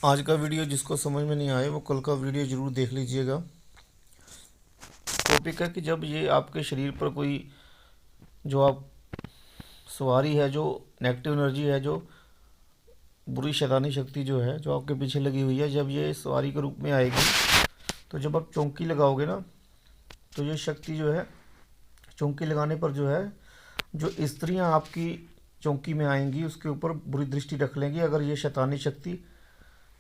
आज का वीडियो जिसको समझ में नहीं आए वो कल का वीडियो ज़रूर देख लीजिएगा। टॉपिक है कि जब ये आपके शरीर पर कोई जो आप सवारी है, जो नेगेटिव एनर्जी है, जो बुरी शैतानी शक्ति जो है जो आपके पीछे लगी हुई है, जब ये सवारी के रूप में आएगी तो जब आप चौंकी लगाओगे ना, तो ये शक्ति जो है चौंकी लगाने पर जो है, जो स्त्रियां आपकी चौंकी में आएंगी उसके ऊपर बुरी दृष्टि रख लेंगी। अगर ये शैतानी शक्ति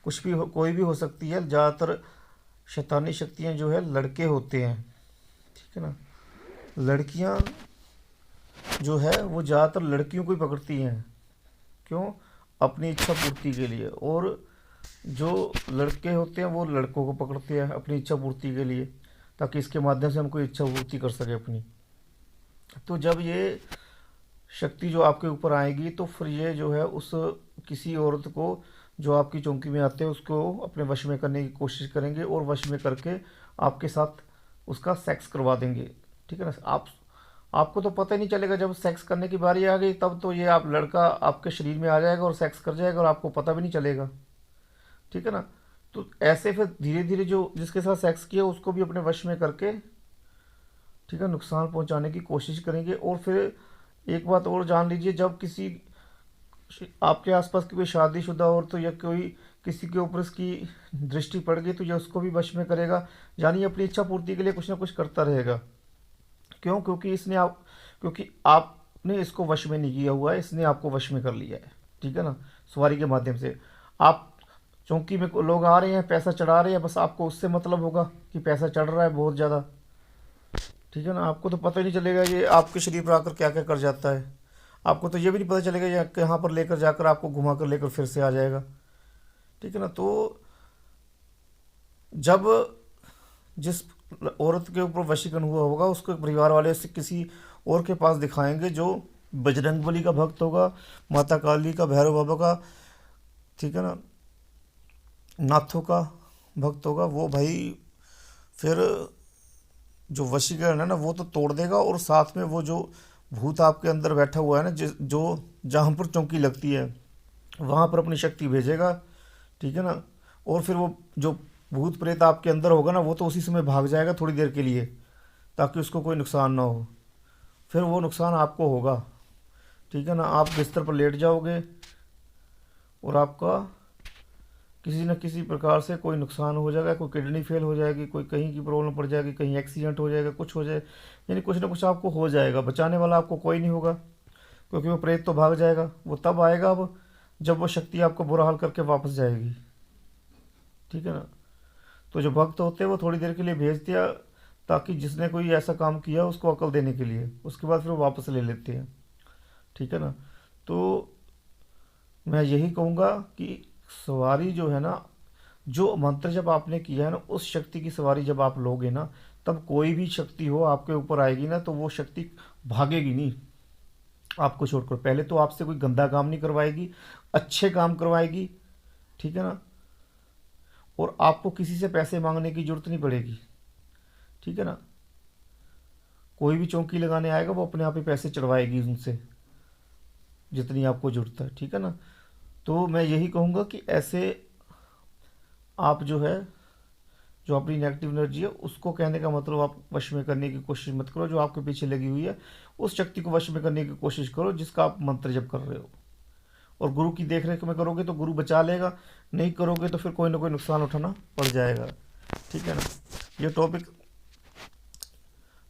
कुछ भी हो, कोई भी हो सकती है। ज़्यादातर शैतानी शक्तियाँ जो है लड़के होते हैं, ठीक है ना। लड़कियाँ जो है वो ज़्यादातर लड़कियों को ही पकड़ती हैं। क्यों? अपनी इच्छा पूर्ति के लिए। और जो लड़के होते हैं वो लड़कों को पकड़ते हैं अपनी इच्छा पूर्ति के लिए, ताकि इसके माध्यम से हम कोई इच्छा पूर्ति कर सके अपनी। तो जब ये शक्ति जो आपके ऊपर आएगी तो फिर ये जो है उस किसी औरत को जो आपकी चौकी में आते हैं उसको अपने वश में करने की कोशिश करेंगे और वश में करके आपके साथ उसका सेक्स करवा देंगे, ठीक है ना। आपको तो पता ही नहीं चलेगा। जब सेक्स करने की बारी आ गई तब तो ये आप लड़का आपके शरीर में आ जाएगा और सेक्स कर जाएगा और आपको पता भी नहीं चलेगा, ठीक है ना। तो ऐसे फिर धीरे धीरे जो जिसके साथ सेक्स किया उसको भी अपने वश में करके, ठीक है, नुकसान पहुंचाने की कोशिश करेंगे। और फिर एक बात और जान लीजिए, जब किसी आपके आसपास की कोई शादीशुदा औरत तो या कोई किसी के ऊपर इसकी दृष्टि पड़ गई तो ये उसको भी वश में करेगा। यानी अपनी इच्छा पूर्ति के लिए कुछ ना कुछ करता रहेगा। क्यों? क्योंकि आपने इसको वश में नहीं किया हुआ है, इसने आपको वश में कर लिया है, ठीक है ना। सवारी के माध्यम से आप चौकी में लोग आ रहे हैं, पैसा चढ़ा रहे हैं, बस आपको उससे मतलब होगा कि पैसा चढ़ रहा है बहुत ज़्यादा, ठीक है ना। आपको तो पता ही नहीं चलेगा ये आपके शरीर पर आकर क्या क्या कर जाता है। आपको तो ये भी नहीं पता चलेगा ये कहाँ पर लेकर जाकर आपको घुमा कर लेकर फिर से आ जाएगा, ठीक है ना। तो जब जिस औरत के ऊपर वशीकरण हुआ होगा उसको परिवार वाले से किसी और के पास दिखाएंगे जो बजरंगबली का भक्त होगा, माता काली का, भैरव बाबा का, ठीक है ना, नाथों का भक्त होगा। वो भाई फिर जो वशीकरण है ना वो तो तोड़ देगा, और साथ में वो जो भूत आपके अंदर बैठा हुआ है ना, जो जहाँ पर चौकी लगती है वहाँ पर अपनी शक्ति भेजेगा, ठीक है ना। और फिर वो जो भूत प्रेत आपके अंदर होगा ना वो तो उसी समय भाग जाएगा थोड़ी देर के लिए, ताकि उसको कोई नुकसान ना हो। फिर वो नुकसान आपको होगा, ठीक है ना। आप बिस्तर पर लेट जाओगे और आपका किसी न किसी प्रकार से कोई नुकसान हो जाएगा। कोई किडनी फेल हो जाएगी, कोई कहीं की प्रॉब्लम पड़ जाएगी, कहीं एक्सीडेंट हो जाएगा, कुछ हो जाए, यानी कुछ ना कुछ आपको हो जाएगा। बचाने वाला आपको कोई नहीं होगा, क्योंकि वो प्रेत तो भाग जाएगा। वो तब आएगा अब जब वो शक्ति आपको बुरा हाल करके वापस जाएगी, ठीक है ना। तो जो भक्त होते हैं वो थोड़ी देर के लिए भेज दिया, ताकि जिसने कोई ऐसा काम किया उसको अकल देने के लिए, उसके बाद फिर वो वापस ले लेते हैं, ठीक है ना। तो मैं यही कहूँगा कि सवारी जो है ना, जो मंत्र जब आपने किया है ना, उस शक्ति की सवारी जब आप लोगे ना, तब कोई भी शक्ति हो आपके ऊपर आएगी ना तो वो शक्ति भागेगी नहीं आपको छोड़कर। पहले तो आपसे कोई गंदा काम नहीं करवाएगी, अच्छे काम करवाएगी, ठीक है ना। और आपको किसी से पैसे मांगने की जरूरत नहीं पड़ेगी, ठीक है ना। कोई भी चौकी लगाने आएगा वो अपने आप ही पैसे चढ़वाएगी उनसे, जितनी आपको जरूरत है, ठीक है ना। तो मैं यही कहूँगा कि ऐसे आप जो है, जो अपनी नेगेटिव एनर्जी है उसको, कहने का मतलब आप वश में करने की कोशिश मत करो। जो आपके पीछे लगी हुई है उस शक्ति को वश में करने की कोशिश करो जिसका आप मंत्र जप कर रहे हो। और गुरु की देख रेख में करोगे तो गुरु बचा लेगा, नहीं करोगे तो फिर कोई ना कोई नुकसान उठाना पड़ जाएगा, ठीक है ना। ये टॉपिक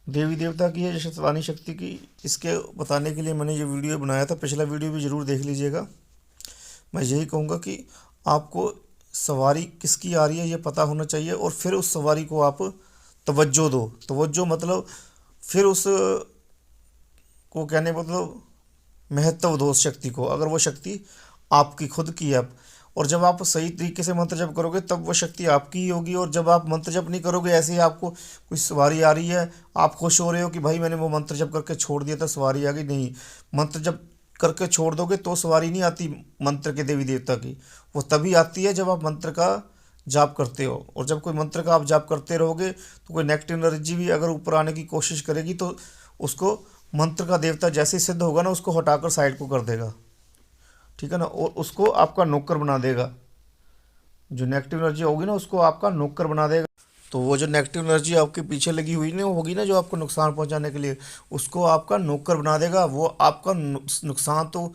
देवी देवता की है, जैसे शैतानी शक्ति की, इसके बताने के लिए मैंने ये वीडियो बनाया था। पिछला वीडियो भी ज़रूर देख लीजिएगा। मैं यही कहूँगा कि आपको सवारी किसकी आ रही है ये पता होना चाहिए, और फिर उस सवारी को आप तवज्जो दो। तवज्जो मतलब फिर उस को कहने मतलब महत्व दो उस शक्ति को, अगर वो शक्ति आपकी खुद की है। और जब आप सही तरीके से मंत्र जप करोगे तब वो शक्ति आपकी ही होगी। और जब आप मंत्र जप नहीं करोगे, ऐसे ही आपको कोई सवारी आ रही है, आप खुश हो रहे हो कि भाई मैंने वो मंत्र जप करके छोड़ दिया था सवारी आ गई, नहीं। मंत्र जप करके छोड़ दोगे तो सवारी नहीं आती मंत्र के देवी देवता की। वो तभी आती है जब आप मंत्र का जाप करते हो। और जब कोई मंत्र का आप जाप करते रहोगे तो कोई नेगेटिव एनर्जी भी अगर ऊपर आने की कोशिश करेगी तो उसको मंत्र का देवता जैसे ही सिद्ध होगा ना उसको हटाकर साइड को कर देगा, ठीक है ना। और उसको आपका नौकर बना देगा, जो नेगेटिव एनर्जी होगी ना उसको आपका नौकर बना देगा। तो वो जो नेगेटिव एनर्जी आपके पीछे लगी हुई ना होगी ना, जो आपको नुकसान पहुंचाने के लिए, उसको आपका नौकर बना देगा। वो आपका नुकसान तो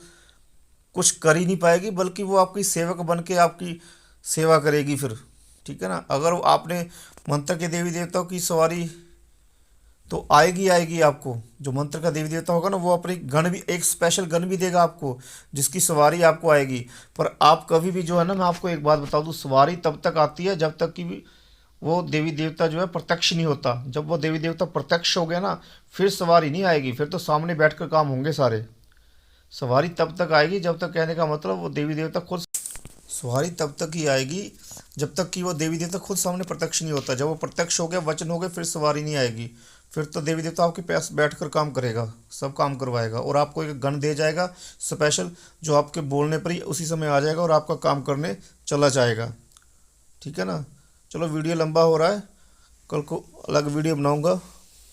कुछ कर ही नहीं पाएगी, बल्कि वो आपकी सेवक बन के आपकी सेवा करेगी फिर। ठीक है ना। अगर आपने मंत्र के देवी देवताओं की सवारी तो आएगी आएगी आपको। जो मंत्र का देवी देवता होगा ना वो अपनी गण भी, एक स्पेशल गण भी देगा आपको, जिसकी सवारी आपको आएगी। पर आप कभी भी जो है ना, मैं आपको एक बात बता दूं, सवारी तब तक आती है जब तक कि वो देवी देवता जो है प्रत्यक्ष नहीं होता। जब वो देवी देवता प्रत्यक्ष हो गया ना, फिर सवारी नहीं आएगी, फिर तो सामने बैठकर काम होंगे सारे। सवारी तब तक आएगी जब तक, कहने का मतलब वो देवी देवता खुद, सवारी तब तक ही आएगी जब तक कि वो देवी देवता खुद सामने प्रत्यक्ष नहीं होता। जब वो प्रत्यक्ष हो गया, वचन हो गए, फिर सवारी नहीं आएगी। फिर तो देवी देवता आपके पास बैठकर काम करेगा, सब काम करवाएगा, और आपको एक गण दे जाएगा स्पेशल, जो आपके बोलने पर ही उसी समय आ जाएगा और आपका काम करने चला जाएगा। ठीक है ना। चलो वीडियो लंबा हो रहा है, कल को अलग वीडियो बनाऊंगा।